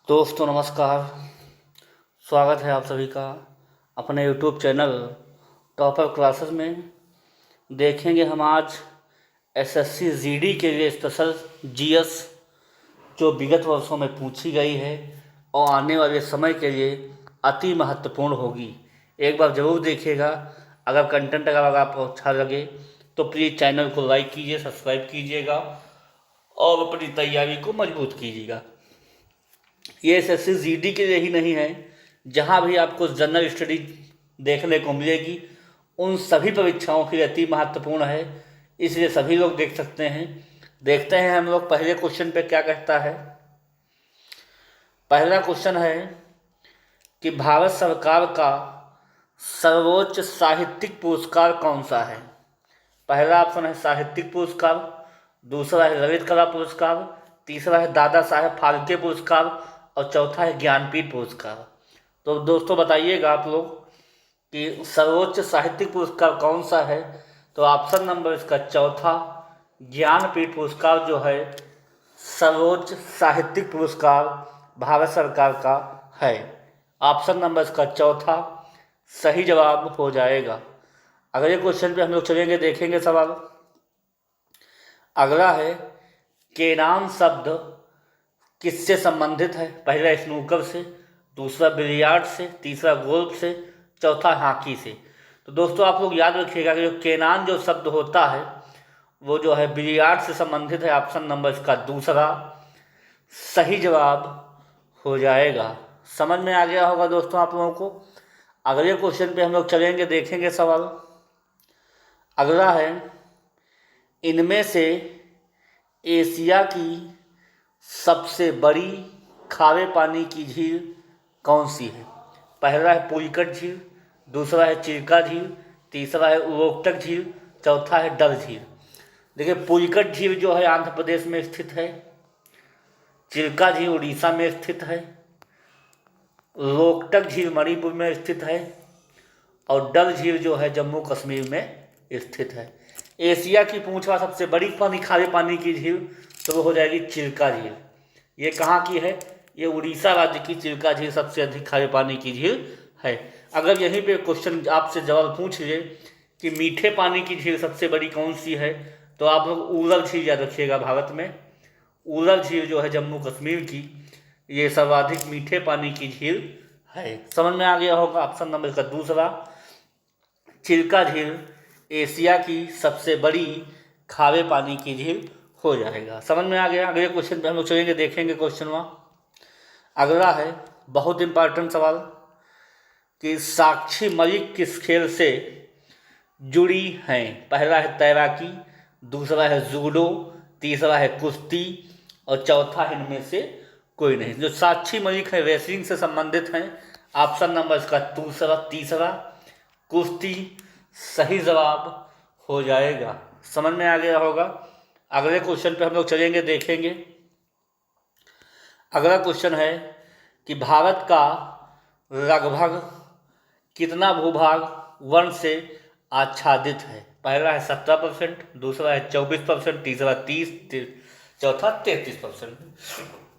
दोस्तों नमस्कार। स्वागत है आप सभी का अपने यूट्यूब चैनल टॉपर क्लासेस में। देखेंगे हम आज एसएससी जीडी के लिए स्पेशल जीएस जो विगत वर्षों में पूछी गई है और आने वाले समय के लिए अति महत्वपूर्ण होगी। एक बार ज़रूर देखिएगा। अगर कंटेंट अगर आपको अच्छा लगे तो प्लीज़ चैनल को लाइक कीजिए, सब्सक्राइब कीजिएगा और अपनी तैयारी को मजबूत कीजिएगा। ये एसएससी जीडी के लिए ही नहीं है, जहाँ भी आपको जनरल स्टडी देखने को मिलेगी उन सभी परीक्षाओं के लिए अति महत्वपूर्ण है, इसलिए सभी लोग देख सकते हैं। देखते हैं हम लोग पहले क्वेश्चन पे क्या कहता है। पहला क्वेश्चन है कि भारत सरकार का सर्वोच्च साहित्यिक पुरस्कार कौन सा है। पहला ऑप्शन है साहित्यिक पुरस्कार, दूसरा है ललित कला पुरस्कार, तीसरा है दादा साहेब फाल्के पुरस्कार और चौथा है ज्ञानपीठ पुरस्कार। तो दोस्तों बताइएगा आप लोग कि सर्वोच्च साहित्यिक पुरस्कार कौन सा है। तो ऑप्शन नंबर इसका चौथा ज्ञानपीठ पुरस्कार जो है सर्वोच्च साहित्यिक पुरस्कार भारत सरकार का है। ऑप्शन नंबर इसका चौथा सही जवाब हो जाएगा। अगले क्वेश्चन पे हम लोग चलेंगे, देखेंगे सवाल। अगला है केनान शब्द किससे संबंधित है। पहला स्नूकर से, दूसरा बिलियार्ड से, तीसरा गोल्फ से, चौथा हॉकी से। तो दोस्तों आप लोग याद रखिएगा कि जो केनान जो शब्द होता है वो जो है बिलियार्ड से संबंधित है। ऑप्शन नंबर इसका दूसरा सही जवाब हो जाएगा। समझ में आ गया होगा दोस्तों आप लोगों को। अगले क्वेश्चन पे हम लोग चलेंगे, देखेंगे सवाल। अगला है इनमें से एशिया की सबसे बड़ी खारे पानी की झील कौन सी है। पहला है पुलिकट झील, दूसरा है चिल्का झील, तीसरा है उरोक्टक झील, चौथा है डल झील। देखिए पुलिकट झील जो है आंध्र प्रदेश में स्थित है, चिल्का झील उड़ीसा में स्थित है, उरोक्टक झील मणिपुर में स्थित है और डल झील जो है जम्मू कश्मीर में स्थित है। एशिया की पूछवा सबसे बड़ी खारे पानी की झील तो वो हो जाएगी चिल्का झील। ये कहाँ की है, ये उड़ीसा राज्य की चिल्का झील सबसे अधिक खारे पानी की झील है। अगर यहीं पे क्वेश्चन आपसे जवाब पूछ ले कि मीठे पानी की झील सबसे बड़ी कौन सी है, तो आप लोग उरल झील याद रखिएगा। भारत में उरल झील जो है जम्मू कश्मीर की, ये सर्वाधिक मीठे पानी की झील है। समझ में आ गया होगा। ऑप्शन नंबर का दूसरा चिल्का झील एशिया की सबसे बड़ी खारे पानी की झील हो जाएगा। समझ में आ गया। अगले क्वेश्चन पे हम लोग चलेंगे, देखेंगे क्वेश्चन वहाँ। अगला है बहुत इंपॉर्टेंट सवाल कि साक्षी मलिक किस खेल से जुड़ी हैं। पहला है तैराकी, दूसरा है जूडो, तीसरा है कुश्ती और चौथा इनमें से कोई नहीं। जो साक्षी मलिक है रेसलिंग से संबंधित हैं। ऑप्शन नंबर इसका तीसरा कुश्ती सही जवाब हो जाएगा। समझ में आ गया होगा। अगले क्वेश्चन पे हम लोग चलेंगे, देखेंगे। अगला क्वेश्चन है कि भारत का लगभग कितना भूभाग वन से आच्छादित है। पहला है 17%, दूसरा है 24%, तीसरा 30%, चौथा 33%।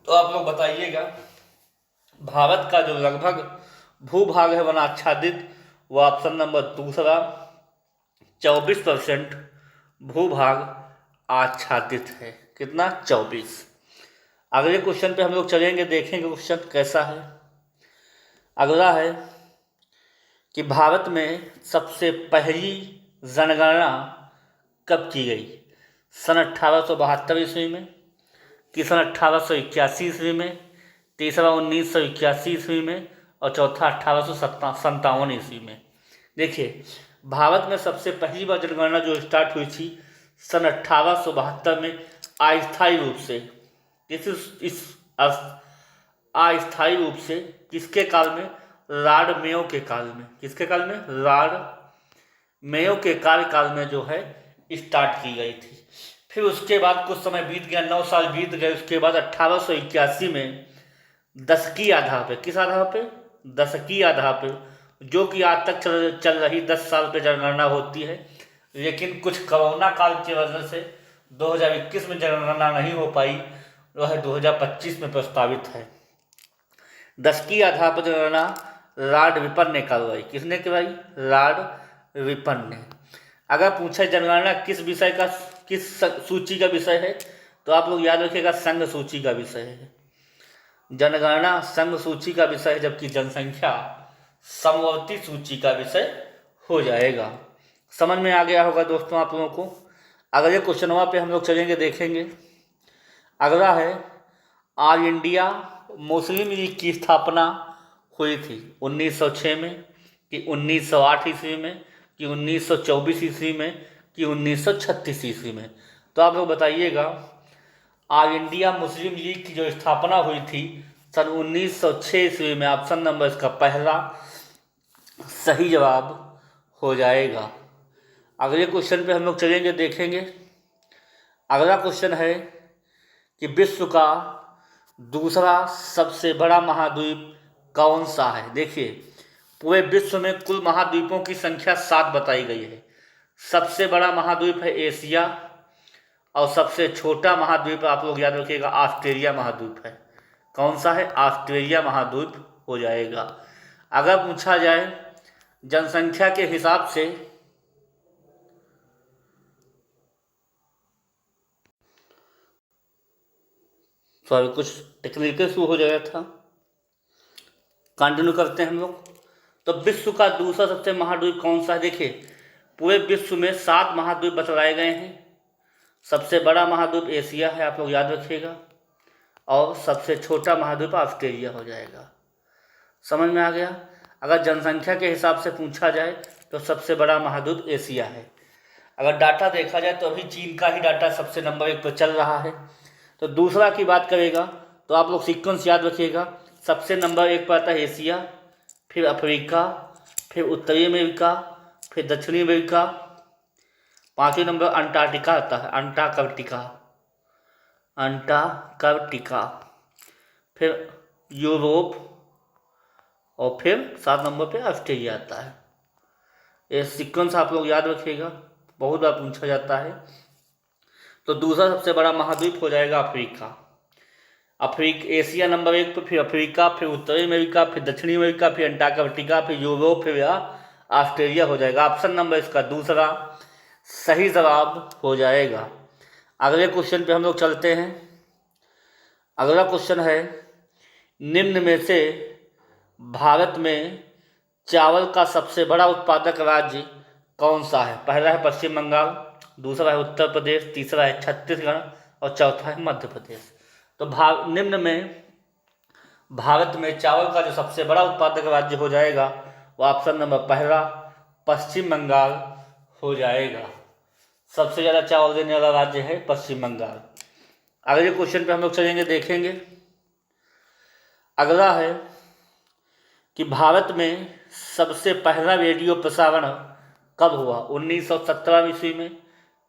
तो आप लोग बताइएगा भारत का जो लगभग भूभाग है वन आच्छादित, वो ऑप्शन नंबर दूसरा 24% भूभाग आच्छादित है। कितना, 24। अगले क्वेश्चन पे हम लोग चलेंगे, देखेंगे क्वेश्चन कैसा है। अगला है कि भारत में सबसे पहली जनगणना कब की गई। सन 1872 ईस्वी में, कि सन 1881 ईस्वी में, तीसरा 1981 ईस्वी में और चौथा 1857 ईस्वी में। देखिए भारत में सबसे पहली बार जनगणना जो स्टार्ट हुई थी सन 1872 में अस्थायी रूप से। इस अस्थायी रूप से किसके काल में, लॉर्ड मेयो के काल में। किसके काल में, लॉर्ड मेयो के कार्यकाल में जो है स्टार्ट की गई थी। फिर उसके बाद कुछ समय बीत गया, 9 साल बीत गए। उसके बाद 1881 में दशकीय आधार पे, किस आधार पे, दशकीय आधार पे, जो कि आज तक चल रही 10 साल पे जनगणना होती है। लेकिन कुछ कोरोना काल की वजह से 2021 में जनगणना नहीं हो पाई, वह 2025 में प्रस्तावित है। 10 की आधार पर जनगणना लॉर्ड रिपन ने करवाई। किसने करवाई? लॉर्ड रिपन ने। अगर पूछा जनगणना किस विषय का, किस सूची का विषय है, तो आप लोग याद रखिएगा संघ सूची का विषय है। जनगणना संघ सूची का विषय है, जबकि जनसंख्या समवर्ती सूची का विषय हो जाएगा। समझ में आ गया होगा दोस्तों आप लोगों को। अगले क्वेश्चन पे हम लोग चलेंगे, देखेंगे। अगला है, ऑल इंडिया मुस्लिम लीग की स्थापना हुई थी 1906 में, कि 1908 ईस्वी में, कि 1924 ईस्वी में, कि 1936 ईस्वी में? तो आप लोग बताइएगा। ऑल इंडिया मुस्लिम लीग की जो स्थापना हुई थी सन 1906 ईस्वी में, ऑप्शन नंबर इसका पहला सही जवाब हो जाएगा। अगले क्वेश्चन पे हम लोग चलेंगे, देखेंगे। अगला क्वेश्चन है कि विश्व का दूसरा सबसे बड़ा महाद्वीप कौन सा है? देखिए, पूरे विश्व में कुल महाद्वीपों की संख्या 7 बताई गई है। सबसे बड़ा महाद्वीप है एशिया, और सबसे छोटा महाद्वीप आप लोग याद रखिएगा ऑस्ट्रेलिया महाद्वीप है। कौन सा है? ऑस्ट्रेलिया महाद्वीप हो जाएगा। अगर पूछा जाए जनसंख्या के हिसाब से, सॉरी कुछ टेक्निकल इशू हो गया था, कंटिन्यू करते हैं हम लोग। तो विश्व का दूसरा सबसे महाद्वीप कौन सा है? देखिए, पूरे विश्व में 7 महाद्वीप बतलाए गए हैं। सबसे बड़ा महाद्वीप एशिया है, आप लोग याद रखिएगा, और सबसे छोटा महाद्वीप ऑस्ट्रेलिया हो जाएगा। समझ में आ गया। अगर जनसंख्या के हिसाब से पूछा जाए तो सबसे बड़ा महाद्वीप एशिया है। अगर डाटा देखा जाए तो अभी चीन का ही डाटा सबसे नंबर 1 पर चल रहा है। तो दूसरा की बात करेगा तो आप लोग सीक्वेंस याद रखिएगा। सबसे नंबर 1 पर आता है एशिया, फिर अफ्रीका, फिर उत्तरी अमेरिका, फिर दक्षिणी अमेरिका, 5वें नंबर अंटार्कटिका आता है, अंटार्कटिका, फिर यूरोप, और फिर 7 नंबर पे ऑस्ट्रेलिया आता है। ये सीक्वेंस आप लोग याद रखिएगा, बहुत बार पूछा जाता है। तो दूसरा सबसे बड़ा महाद्वीप हो जाएगा अफ्रीका। एशिया नंबर 1 पर, फिर अफ्रीका, फिर उत्तरी अमेरिका, फिर दक्षिणी अमेरिका, फिर अंटार्कटिका, फिर यूरोप, फिर ऑस्ट्रेलिया हो जाएगा। ऑप्शन नंबर इसका दूसरा सही जवाब हो जाएगा। अगले क्वेश्चन पे हम लोग चलते हैं। अगला क्वेश्चन है, निम्न में से भारत में चावल का सबसे बड़ा उत्पादक राज्य कौन सा है? पहला है पश्चिम बंगाल, दूसरा है उत्तर प्रदेश, तीसरा है छत्तीसगढ़, और चौथा है मध्य प्रदेश। तो निम्न में भारत में चावल का जो सबसे बड़ा उत्पादक राज्य हो जाएगा वो ऑप्शन नंबर पहला पश्चिम बंगाल हो जाएगा। सबसे ज़्यादा चावल देने वाला राज्य है पश्चिम बंगाल। अगले क्वेश्चन पे हम लोग चलेंगे, देखेंगे। अगला है कि भारत में सबसे पहला रेडियो प्रसारण कब हुआ? 1917 ईस्वी में,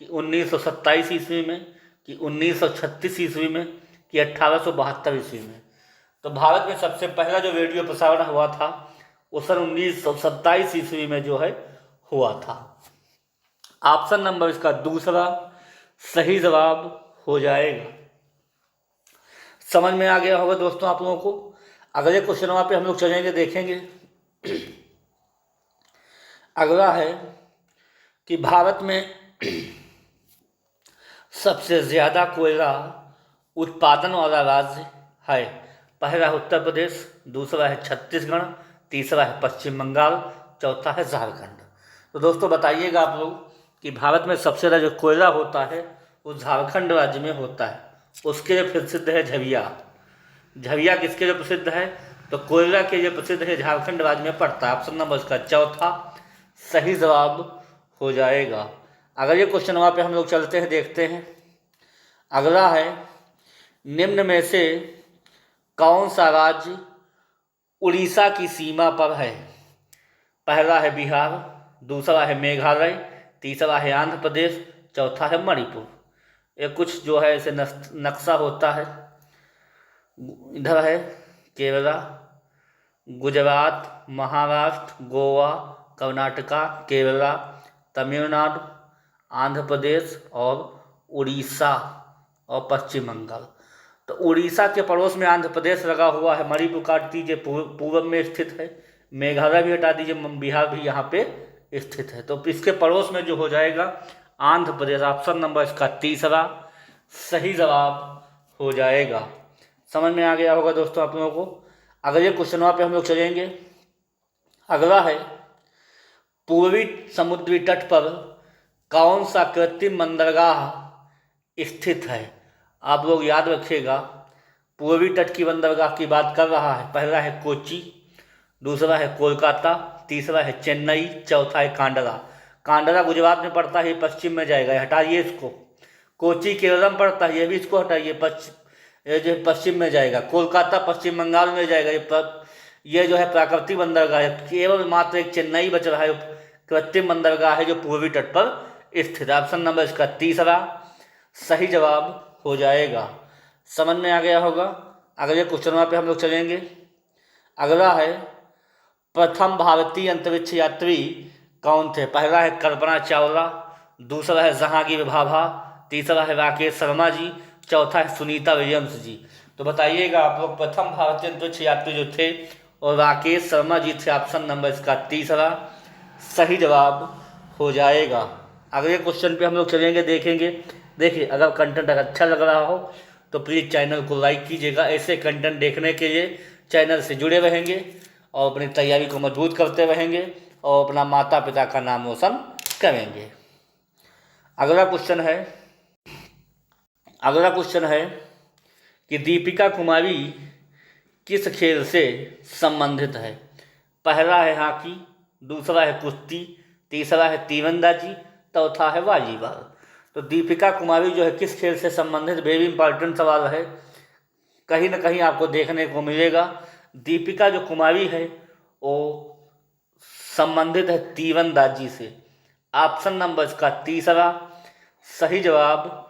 कि 1927 ईस्वी में, कि 1936 ईस्वी में, कि 1872 ईस्वी में? तो भारत में सबसे पहला जो रेडियो प्रसारण हुआ था वो सन 1927 ईस्वी में जो है हुआ था। ऑप्शन नंबर इसका दूसरा सही जवाब हो जाएगा। समझ में आ गया होगा दोस्तों आप लोगों को। अगले क्वेश्चन पे हम लोग चलेंगे, देखेंगे। अगला है कि भारत में सबसे ज़्यादा कोयला उत्पादन वाला राज्य है। पहला है उत्तर प्रदेश, दूसरा है छत्तीसगढ़, तीसरा है पश्चिम बंगाल, चौथा है झारखंड। तो दोस्तों बताइएगा आप लोग कि भारत में सबसे ज़्यादा जो कोयला होता है वो झारखंड राज्य में होता है। उसके लिए प्रसिद्ध है झरिया। झरिया किसके लिए प्रसिद्ध है? तो कोयला के लिए प्रसिद्ध है, झारखंड राज्य में पड़ता है। ऑप्शन नंबर इसका चौथा सही जवाब हो जाएगा। अगले क्वेश्चन वहाँ पे हम लोग चलते हैं, देखते हैं। अगला है, निम्न में से कौन सा राज्य उड़ीसा की सीमा पर है? पहला है बिहार, दूसरा है मेघालय, तीसरा है आंध्र प्रदेश, चौथा है मणिपुर। ये कुछ जो है इसे नक्शा होता है। इधर है केरला, गुजरात, महाराष्ट्र, गोवा, कर्नाटका, केरला, तमिलनाडु, आंध्र प्रदेश और उड़ीसा और पश्चिम बंगाल। तो उड़ीसा के पड़ोस में आंध्र प्रदेश लगा हुआ है, मणिपुर काट दीजिए, पूर्व में स्थित है, मेघालय भी हटा दीजिए, बिहार भी यहाँ पे स्थित है। तो इसके पड़ोस में जो हो जाएगा आंध्र प्रदेश, ऑप्शन नंबर इसका तीसरा सही जवाब हो जाएगा। समझ में आ गया होगा दोस्तों आप लोगों को। अगले क्वेश्चन पे हम लोग चलेंगे। अगला है, पूर्वी समुद्री तट पर कौन सा कृत्रिम बंदरगाह स्थित है? आप लोग याद रखिएगा, पूर्वी तट की बंदरगाह की बात कर रहा है। पहला है कोची, दूसरा है कोलकाता, तीसरा है चेन्नई, चौथा है कांडला। कांडला गुजरात में पड़ता है, पश्चिम में जाएगा, हटाइए इसको। कोची केरल में पड़ता है, ये भी इसको हटाइए, ये जो पश्चिम में जाएगा। कोलकाता पश्चिम बंगाल में जाएगा, ये जो है प्राकृतिक बंदरगाह है। केवल मात्र एक चेन्नई बच रहा है, कृत्रिम बंदरगाह है जो पूर्वी तट पर स्थित है। ऑप्शन नंबर इसका तीसरा सही जवाब हो जाएगा। समझ में आ गया होगा। अगले क्वेश्चन पे हम लोग चलेंगे। अगला है, प्रथम भारतीय अंतरिक्ष यात्री कौन थे? पहला है कल्पना चावला, दूसरा है जहांगीर भाभा, तीसरा है राकेश शर्मा जी, चौथा है सुनीता विलियम्स जी। तो बताइएगा आप लोग, प्रथम भारतीय अंतरिक्ष यात्री जो थे और राकेश शर्मा जी थे। ऑप्शन नंबर इसका तीसरा सही जवाब हो जाएगा। अगले क्वेश्चन पे हम लोग चलेंगे, देखेंगे। देखिए, अगर कंटेंट अगर अच्छा लग रहा हो तो प्लीज़ चैनल को लाइक कीजिएगा। ऐसे कंटेंट देखने के लिए चैनल से जुड़े रहेंगे और अपनी तैयारी को मजबूत करते रहेंगे और अपना माता पिता का नाम रोशन करेंगे। अगला क्वेश्चन है कि दीपिका कुमारी किस खेल से संबंधित है? पहला है हॉकी, दूसरा है कुश्ती, तीसरा है तीरंदाजी, चौथा है वॉलीबॉल। तो दीपिका कुमारी जो है किस खेल से संबंधित, वेरी इंपॉर्टेंट सवाल है, कहीं ना कहीं आपको देखने को मिलेगा। दीपिका जो कुमारी है वो संबंधित है तीरंदाजी से। ऑप्शन नंबर इसका तीसरा सही जवाब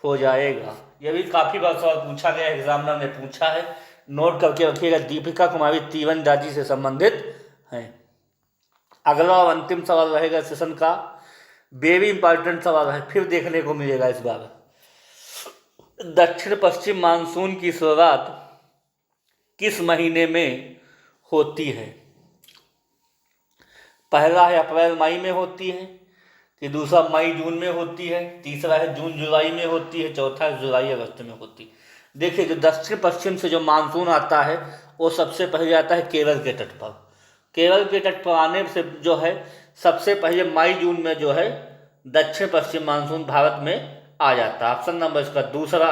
हो जाएगा। यह भी काफ़ी बार सवाल पूछा गया, एग्जामिनर ने पूछा है, नोट करके रखिएगा। दीपिका कुमारी तीरंदाजी से संबंधित है। अगला और अंतिम सवाल रहेगा सेशन का, वेरी इंपॉर्टेंट सवाल है, फिर देखने को मिलेगा इस बार। दक्षिण पश्चिम मानसून की शुरुआत किस महीने में होती है? पहला है अप्रैल मई में होती है, कि दूसरा मई जून में होती है, तीसरा है जून जुलाई में होती है, चौथा है जुलाई अगस्त में होती है। देखिए, जो दक्षिण पश्चिम से जो मानसून आता है वो सबसे पहले आता है केरल के तट पर। केरल के तट पर आने से जो है सबसे पहले मई जून में जो है दक्षिण पश्चिम मानसून भारत में आ जाता है। ऑप्शन नंबर इसका दूसरा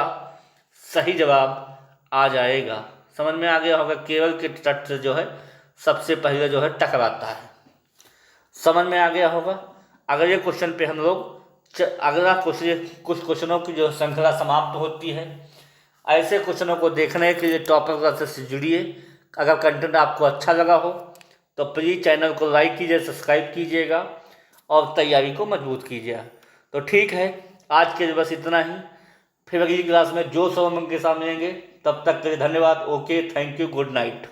सही जवाब आ जाएगा। समझ में आ गया होगा, केरल के तट से जो है सबसे पहले जो है टकराता है। समझ में आ गया होगा। अगले क्वेश्चन पे हम लोग अगला क्वेश्चन, कुछ क्वेश्चनों की जो श्रृंखला समाप्त होती है। ऐसे क्वेश्चनों को देखने के लिए टॉपर क्लासेस से जुड़िए। अगर कंटेंट आपको अच्छा लगा हो तो प्लीज़ चैनल को लाइक कीजिए, सब्सक्राइब कीजिएगा और तैयारी को मजबूत कीजिए। तो ठीक है, आज के लिए बस इतना ही। फिर अगली क्लास में जो सब हम उनके सामने आएंगे, तब तक के लिए धन्यवाद। Okay, thank you, good night.